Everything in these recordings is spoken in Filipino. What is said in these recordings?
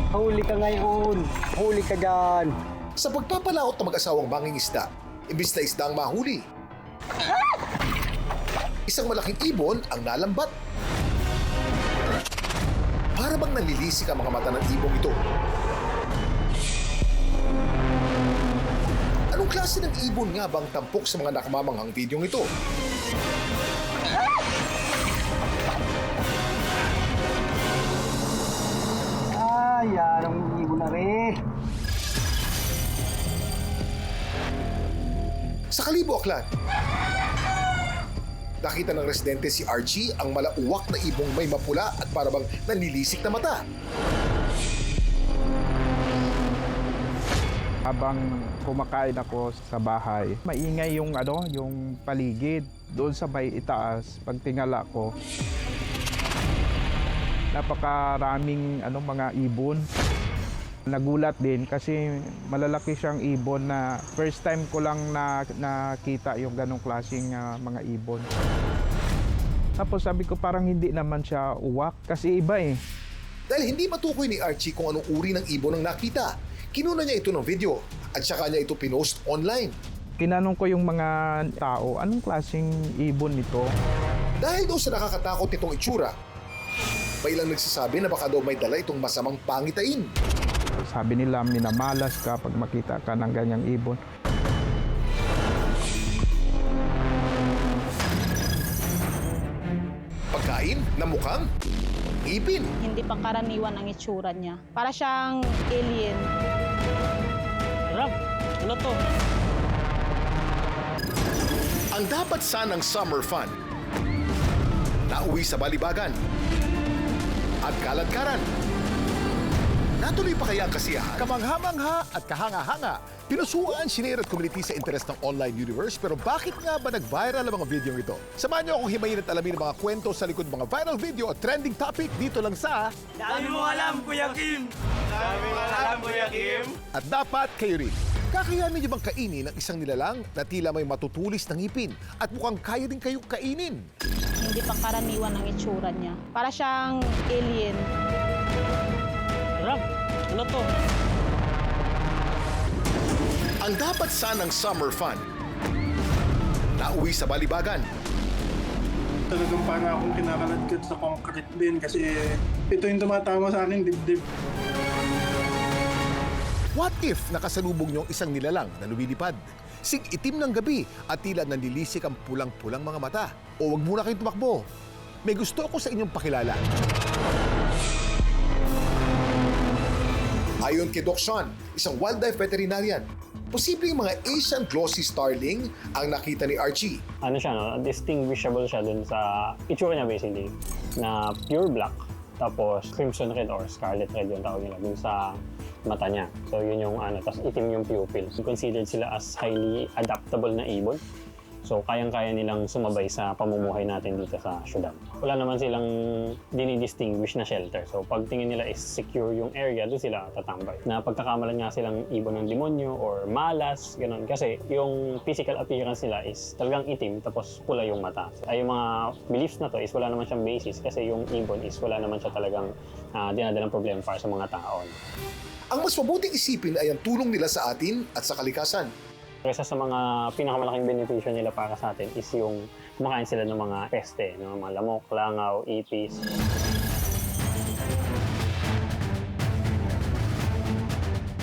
Huli ka ngayon. Huli ka dyan. Sa pagpapalaot ng mag-asawang mangingisda, imbis na isda ang mahuli, isang malaking ibon ang nalambat. Para bang nanlilisik ang mga mata ng ibong ito. Anong klase ng ibon nga bang tampok sa mga nakamamanghang videong ito? Yan ang ibon na rin. Sa Kalibo, Aklan, nakita ng residente si Archie ang malauwak na ibong may mapula at parabang nanlilisik na mata. Habang kumakain ako sa bahay, maingay yung yung paligid. Doon sa may itaas, pag tingala ko, napakaraming mga ibon. Nagulat din kasi malalaki siyang ibon na first time ko lang nakita yung ganong klaseng mga ibon. Tapos sabi ko parang hindi naman siya uwak kasi iba eh. Dahil hindi matukoy ni Archie kung anong uri ng ibon ang nakita, kinuna niya ito ng video at saka niya ito pinost online. Tinanong ko yung mga tao, anong klaseng ibon ito? Dahil daw sa nakakatakot itong itsura, may ilang nagsasabi na baka daw may dala itong masamang pangitain. Sabi nila, minamalas ka pag makita ka ng ganyang ibon. Pagkain na mukhang ipin. Hindi pangkaraniwan ang itsura niya. Para siyang alien. Rob, ano to? Ang dapat sanang summer fun, nauwi sa balibagan at kaladkaran. Natuloy pa kaya ang kasiyahan? Kamangha-mangha at kahanga-hanga. Pinusuan, sinare at community sa interes ng online universe, pero bakit nga ba nag-viral ang mga video ito? Samahan niyo akong himayin at alamin ang mga kwento sa likod ng mga viral video at trending topic dito lang sa Dami mo alam, Kuya Kim! Dami mo alam, Kuya Kim! At dapat kayo rin. Kakayanin niyo bang kainin ang isang nilalang na tila may matutulis ng ngipin at mukhang kaya din kayong kainin? Hindi pangkaraniwan ang itsura niya. Para siyang alien. Rob, ano to? Ang dapat sanang summer fun, nauwi sa balibagan. Talagang para akong kinakaladkad sa concrete din kasi ito yung tumatama sa akin dibdib. What if nakasalubong niyo ang isang nilalang na lumilipad? Sig-itim ng gabi at tila nanlilisik ang pulang-pulang mga mata. O wag muna kayong tumakbo. May gusto ako sa inyong pakilala. Ayon kay Doc Sean, isang wildlife veterinarian, posibleng mga Asian glossy starling ang nakita ni Archie. Ano siya, no? Distinguishable siya dun sa itsura niya basically, na pure black, tapos crimson red or scarlet red yung tawag nila dun sa mata niya. So yun yung tapos itim yung pupils. Considered sila as highly adaptable na ibon. So kayang-kaya nilang sumabay sa pamumuhay natin dito sa syudad. Wala naman silang dinidistinguish na shelter. So pag tingin nila is secure yung area, doon sila tatambay. Na pagkakamalan nga silang ibon ng demonyo or malas, ganun. Kasi yung physical appearance nila is talagang itim tapos pula yung mata. Ay yung mga beliefs na to is wala naman siyang basis kasi yung ibon is wala naman siya talagang dinadalang problema para sa mga tao. Ang mas mabuting isipin ay ang tulong nila sa atin at sa kalikasan. Isa sa mga pinakamalaking benepisyo nila para sa atin is yung kumakain sila ng mga peste, ng mga lamok, langaw, ipis.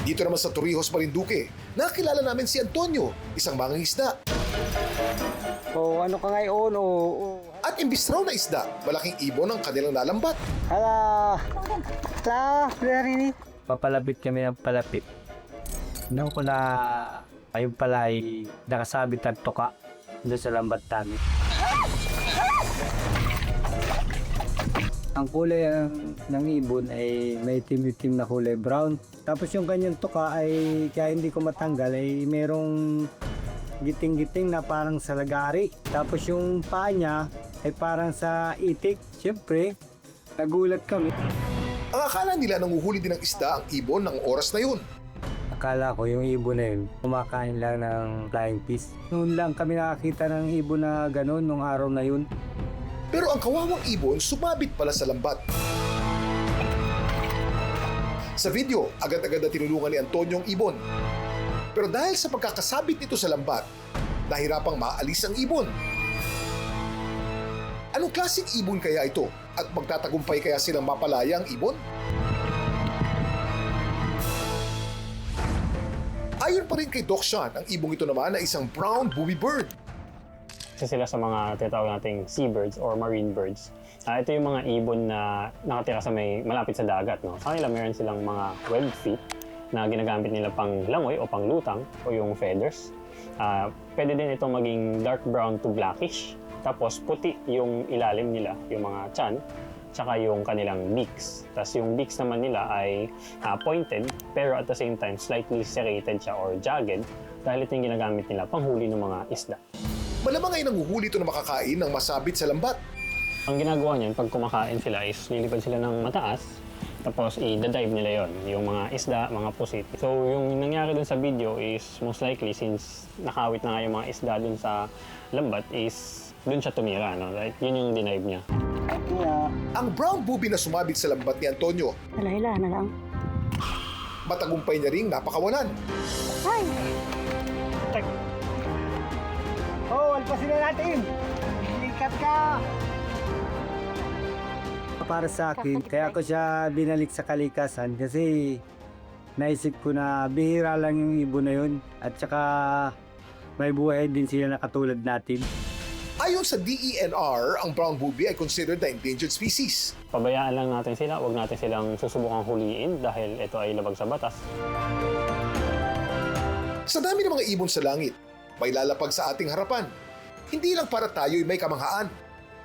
Dito naman sa Torrijos, Marinduque, nakilala namin si Antonio, isang mangingisda. Ano ka ngayon? At imbis raw na isda, malaking ibon ang kanilang nalambat. Hala. Very. Papalapit kami ng palapit. Nung ko na ayun pala ay nakasabit ang tuka doon sa lambat namin. Ang kulay ng ibon ay may itim-itim na kulay brown. Tapos yung kanyang tuka ay kaya hindi ko matanggal ay merong giting-giting na parang salagari. Tapos yung paa niya ay parang sa itik. Siyempre, nagulat kami. Ang akala nila nanguhuli din ng isda ang ibon ng oras na yun. Akala ko yung ibon na yun, kumakain lang ng flying fish. Noon lang kami nakakita ng ibon na gano'n nung araw na yun. Pero ang kawawang ibon sumabit pala sa lambat. Sa video, agad-agad na tinulungan ni Antonio ang ibon. Pero dahil sa pagkakasabit nito sa lambat, nahirapang maalis ang ibon. Anong klaseng ibon kaya ito? At magtatagumpay kaya silang mapalaya ang ibon? Ayon pa rin kay Doc Sean, ang ibong ito naman ay isang brown booby bird. Isa sila sa mga tinatawag nating seabirds or marine birds. Ito yung mga ibon na nakatira sa malapit sa dagat. No? Sa kanila meron silang mga webbed feet na ginagamit nila pang langoy o pang lutang o yung feathers. Pwede din itong maging dark brown to blackish. Tapos puti yung ilalim nila, yung mga tiyan, tsaka yung kanilang beaks. Tapos yung beaks naman nila ay pointed, pero at the same time slightly serrated siya or jagged dahil ito yung ginagamit nila panghuli ng mga isda. Malamang ay nanguhuli ito na makakain ng masabit sa lambat. Ang ginagawa niyan, pag kumakain sila is lilipad sila ng mataas, tapos i-dive nila yon yung mga isda, mga pusit. So yung nangyari dun sa video is most likely since nakawit na nga yung mga isda dun sa lambat is dun siya tumira. No? Like, yun yung dinive niya. Ang brown booby na sumabit sa lambat ni Antonio, Alahila na lang. matagumpay niya ring napakawalan. Ay! Oh, alpasin na natin! Likat ka! Para sa akin, kaya ko siya binalik sa kalikasan kasi naisip ko na bihira lang yung ibon na yun at saka may buhay din sila na katulad natin. Ayon sa DENR, ang brown booby ay considered na endangered species. Pabayaan lang natin sila, huwag natin silang susubukang huliin dahil ito ay labag sa batas. Sa dami ng mga ibon sa langit, may lalapag sa ating harapan. Hindi lang para tayo'y may kamanghaan,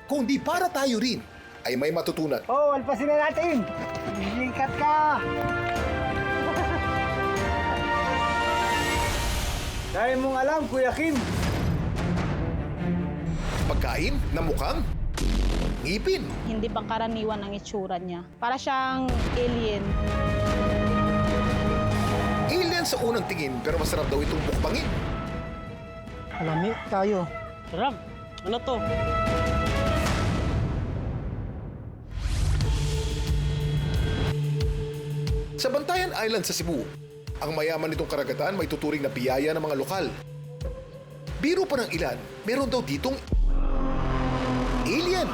kundi para tayo rin ay may matutunan. Oh, alpasin na natin! Likat ka! Dahil mong alam, Kuya Kim, Pagkain na mukhang ngipin. Hindi pangkaraniwan ang itsura niya. Para siyang alien. Alien sa unang tingin pero masarap daw itong mukbangin. Alami tayo. Sarap. Ano to? Sa Bantayan Island sa Cebu, ang mayaman nitong karagatan may tuturing na biyaya ng mga lokal. Biro pa ng ilan, meron daw ditong alien.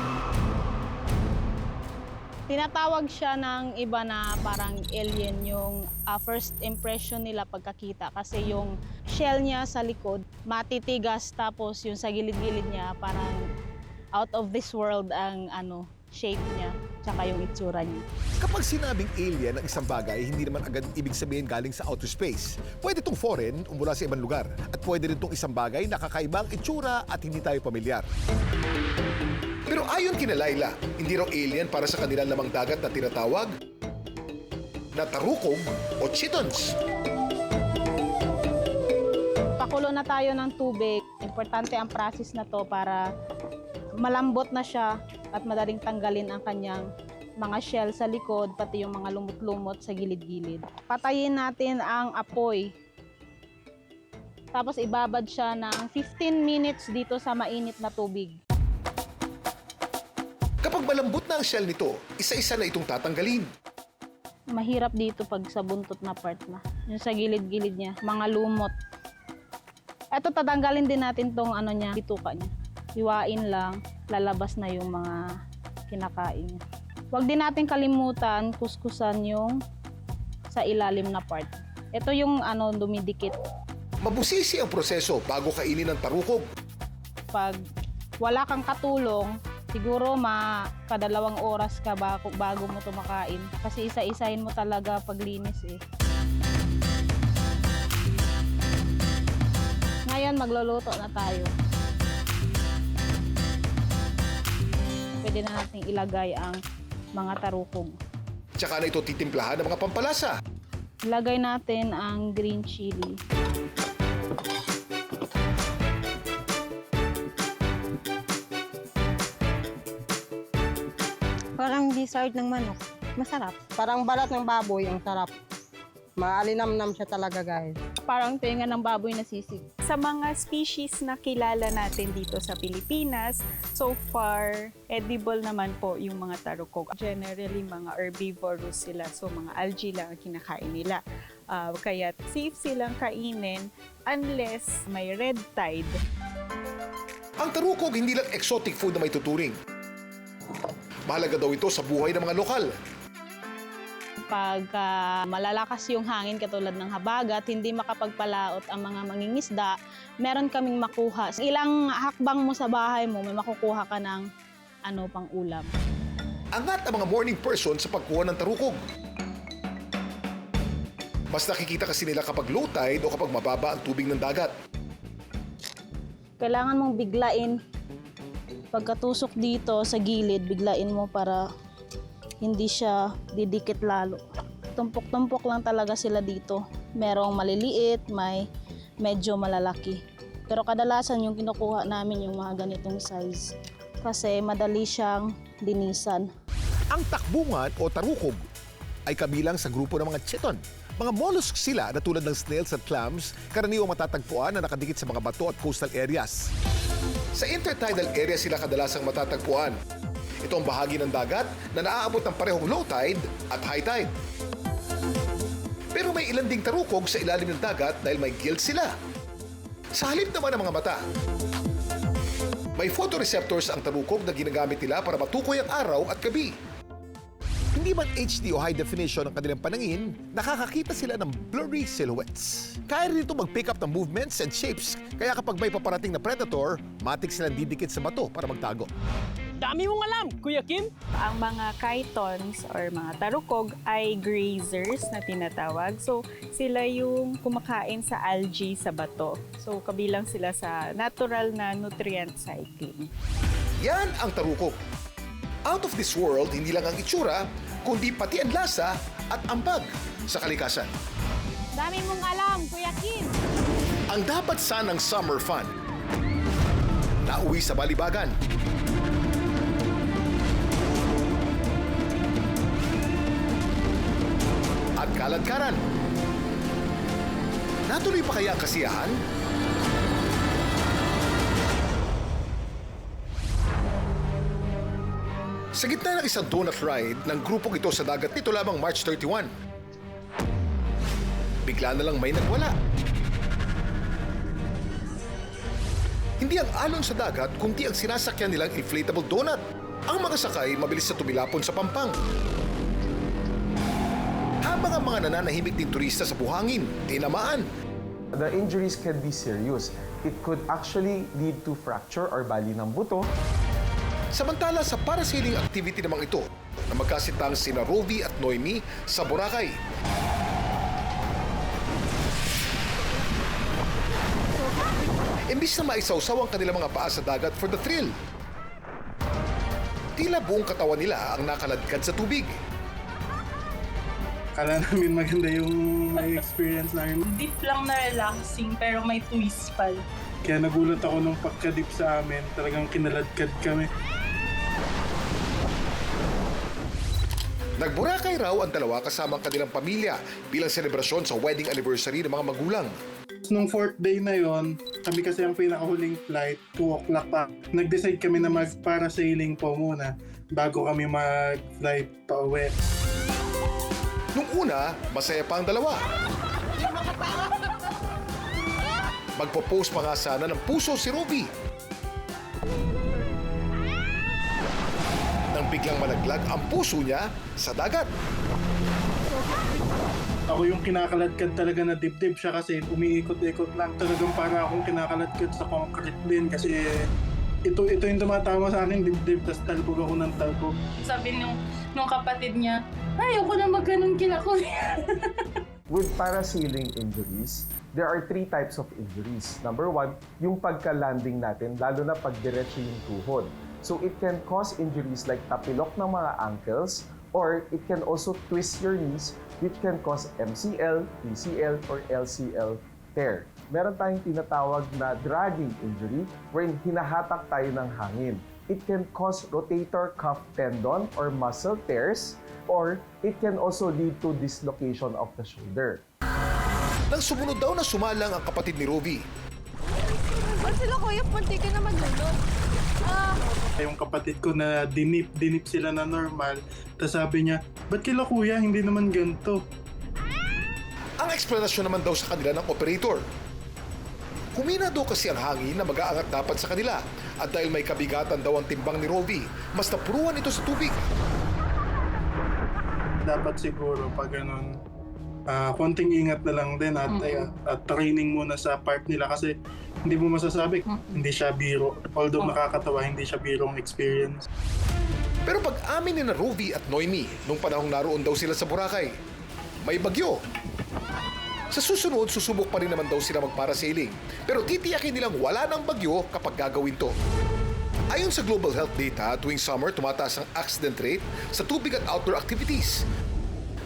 Tinatawag siya ng iba na parang alien yung first impression nila pagkakita kasi yung shell niya sa likod matitigas tapos yung sa gilid-gilid niya parang out of this world ang shape niya tsaka yung itsura niya. Kapag sinabing alien ang isang bagay, hindi naman agad ibig sabihin galing sa outer space. Pwede itong foreign o mula sa ibang lugar. At pwede rin itong isang bagay na kakaibang itsura at hindi tayo pamilyar. Pero ayon kina Laila, hindi raw alien para sa kanilang lamang dagat na tinatawag na tarukog o chitons. Pakulo na tayo ng tubig. Importante ang process na to para malambot na siya at madaling tanggalin ang kanyang mga shell sa likod, pati yung mga lumot-lumot sa gilid-gilid. Patayin natin ang apoy. Tapos ibabad siya ng 15 minutes dito sa mainit na tubig. Kapag malambot na ang shell nito, isa-isa na itong tatanggalin. Mahirap dito pag sa buntot na part na. Yung sa gilid-gilid niya, mga lumot. Eto, tatanggalin din natin tong niya, bituka niya. Hiwain lang, lalabas na yung mga kinakain niya. Huwag din natin kalimutan, kuskusan yung sa ilalim na part. Ito yung dumidikit. Mabusisi ang proseso bago kainin ng tarukog. Pag wala kang katulong, siguro kadalawang oras ka bago mo ito makain. Kasi isa-isahin mo talaga paglinis eh. Ngayon, magluluto na tayo. Pwede na natin ilagay ang mga tarukog. Tsaka na ito titimplahan ng mga pampalasa. Ilagay natin ang green chili. Parang dessert ng manok. Masarap. Parang balat ng baboy, ang sarap. Maalinamnam siya talaga guys. Parang tenga ng baboy na sisig. Sa mga species na kilala natin dito sa Pilipinas, so far, edible naman po yung mga tarukog. Generally, mga herbivorous sila, so mga algae lang ang kinakain nila. Kaya safe silang kainin unless may red tide. Ang tarukog hindi lang exotic food na may tuturing. Mahalaga daw ito sa buhay ng mga lokal. Pag malalakas yung hangin katulad ng habagat, hindi makapagpalaot ang mga mangingisda, meron kaming makuha. Ilang hakbang mo sa bahay mo, may makukuha ka ng pang ulam. Angat ang mga morning person sa pagkuha ng tarukog. Mas nakikita kasi nila kapag low tide o kapag mababa ang tubig ng dagat. Kailangan mong biglain. Pagkatusok dito sa gilid, biglain mo para hindi siya didikit lalo. Tumpok-tumpok lang talaga sila dito. Merong maliliit, may medyo malalaki. Pero kadalasan yung kinukuha namin yung mga ganitong size. Kasi madali siyang linisan. Ang takbungan o tarukog ay kabilang sa grupo ng mga chiton. Mga mollusk sila na tulad ng snails at clams, karaniwang matatagpuan na nakadikit sa mga bato at coastal areas. Sa intertidal area sila kadalasang matatagpuan. Ito ang bahagi ng dagat na naaabot ng parehong low tide at high tide. Pero may ilan ding tarukog sa ilalim ng dagat dahil may gills sila. Sa halip naman ng mga mata, may photoreceptors ang tarukog na ginagamit nila para matukoy ang araw at gabi. Hindi man HD o high definition ang kanilang panangin, nakakakita sila ng blurry silhouettes. Kaya rin ito mag-pick up ng movements and shapes, kaya kapag may paparating na predator, matik silang didikit sa bato para magtago. Dami mong alam, Kuya Kim! Ang mga chitons or mga tarukog ay grazers na tinatawag. So, sila yung kumakain sa algae sa bato. So, kabilang sila sa natural na nutrient cycling. Yan ang tarukog. Out of this world, hindi lang ang itsura, kundi pati ang lasa at ambag sa kalikasan. Dami mong alam, Kuya Kim! Ang dapat sanang summer fun, nauwi sa balibagan. At kaladkaran. Natuloy pa kaya ang kasiyahan? Sa gitna ng isang donut ride ng grupong ito sa dagat nito lamang March 31, bigla na lang may nagwala. Hindi ang alon sa dagat, kundi ang sinasakyan nilang inflatable donut. Ang mga sakay mabilis na tumilapon sa pampang. Habang ang mga nananahimik din turista sa buhangin, tinamaan. The injuries can be serious. It could actually lead to fracture or bali ng buto. Samantala sa parasailing activity namang ito na magkasitang sina Rovi at Noemi sa Boracay. Imbis na maisawsaw ang kanilang mga paa sa dagat for the thrill, tila buong katawan nila ang nakaladkad sa tubig. Kala namin maganda yung may experience namin. Deep lang na relaxing pero may twist pa. Kaya nagulat ako nung pagka-dip sa amin, talagang kinaladkad kami. Nagburakay raw ang dalawa kasama ang kanilang pamilya bilang selebrasyon sa wedding anniversary ng mga magulang. Nung 4th day na yon, kami kasi ang pinakahuling flight, 2 o'clock pa. Nag-decide kami na mag-parasailing po muna bago kami mag-flight pa uwi. Nung una, masaya pa ang dalawa. Magpo-post pa nga sana ng puso si Rovi. Nang biglang malaglag ang puso niya sa dagat. Ako yung kinakaladkad talaga na dibdib siya kasi umiikot-ikot lang. Talagang para akong kinakaladkad sa concrete din kasi ito yung tumatama sa akin dibdib tapos talbog ako ng talbog. Sabi nung kapatid niya, ayoko na magganong kinakuya. With parasailing injuries, there are 3 types of injuries. Number 1, yung pagka-landing natin, lalo na pag diretso yung tuhod. So it can cause injuries like tapilok ng mga ankles, or it can also twist your knees, which can cause MCL, PCL, or LCL tear. Meron tayong tinatawag na dragging injury, wherein hinahatak tayo ng hangin. it can cause rotator cuff tendon or muscle tears, or it can also lead to dislocation of the shoulder. Nang sumunod daw na sumalang ang kapatid ni Rovi, Ba't sila kuya, punti ka na maglulot? Yung kapatid ko na dinip sila na normal. Tapos sabi niya, ba't kila kuya, hindi naman ganito? ang eksplanasyon naman daw sa kanila ng operator. Humina daw kasi ang hangin na mag-aangat dapat sa kanila at dahil may kabigatan daw ang timbang ni Rovi, mas napuruan ito sa tubig. Dapat siguro pag ganun, konting ingat na lang din at training muna sa part nila kasi hindi mo masasabi, hindi siya biro. Although nakakatawa, hindi siya birong experience. Pero pag amin ni na Rovi at Noemi, nung panahong naroon daw sila sa Boracay, may bagyo. Sa susunod, susubok pa rin naman daw sila magparasailing. Pero titiyakin nilang wala ng bagyo kapag gagawin to. Ayon sa Global Health data, tuwing summer, tumataas ang accident rate sa tubig at outdoor activities.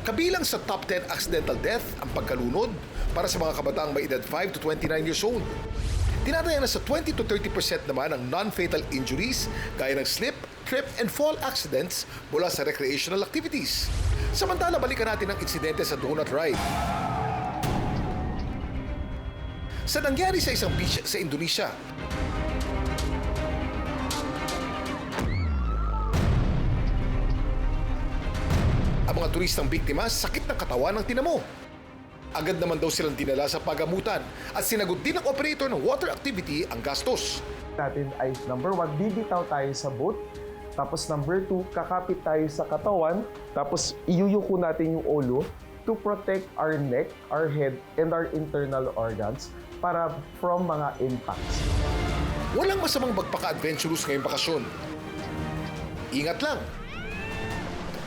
Kabilang sa top 10 accidental death ang pagkalunod para sa mga kabataang may edad 5 to 29 years old. Tinataya na sa 20 to 30% naman ang non-fatal injuries gaya ng slip, trip, and fall accidents mula sa recreational activities. Samantala, balikan natin ang insidente sa donut ride. Sa nangyari sa isang beach sa Indonesia, ang mga turistang biktima sakit ng katawan ng tinamo. Agad naman daw silang dinala sa pagamutan at sinagot din ng operator ng water activity ang gastos. Natin ay number 1, bibitaw tayo sa boat. Tapos number 2, kakapit tayo sa katawan. Tapos iyuyuko natin yung ulo to protect our neck, our head, and our internal organs para from mga impacts. Walang masamang magpaka-adventurous ngayong bakasyon. Ingat lang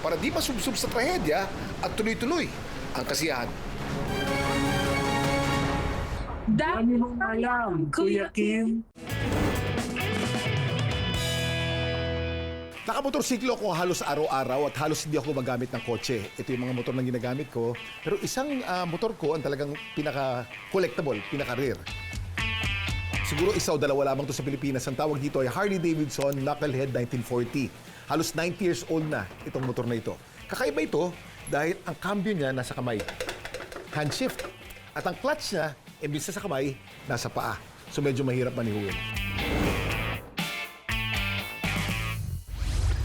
para di masubsob sa trahedya at tuloy-tuloy ang kasiyahan. Dami mong alam, Kuya Kim. Nakamotorsiklo ako halos araw-araw at halos hindi ako gumagamit ng kotse. Ito yung mga motor na ginagamit ko. Pero isang motor ko ang talagang pinaka-collectible, pinaka-rare. Siguro isa o dalawa lamang to sa Pilipinas. Ang tawag dito ay Harley-Davidson Knucklehead 1940. Halos 90 years old na itong motor na ito. Kakaiba ito dahil ang cambio niya nasa kamay. Hand shift. At ang clutch niya, imbis na sa kamay, nasa paa. So medyo mahirap manihuin.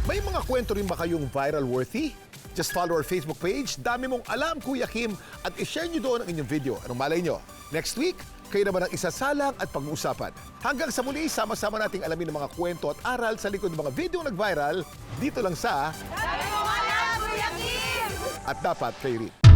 May mga kwento rin ba kayong viral worthy? Just follow our Facebook page, Dami Mong Alam, Kuya Kim, at ishare nyo doon ang inyong video. Anong malay nyo? Next week, kayo naman ang isasalang at pag-uusapan. Hanggang sa muli, sama-sama nating alamin ang mga kwento at aral sa likod ng mga video nag-viral dito lang sa Dami Mong Alam, Kuya Kim! At Dapat Kay Rin.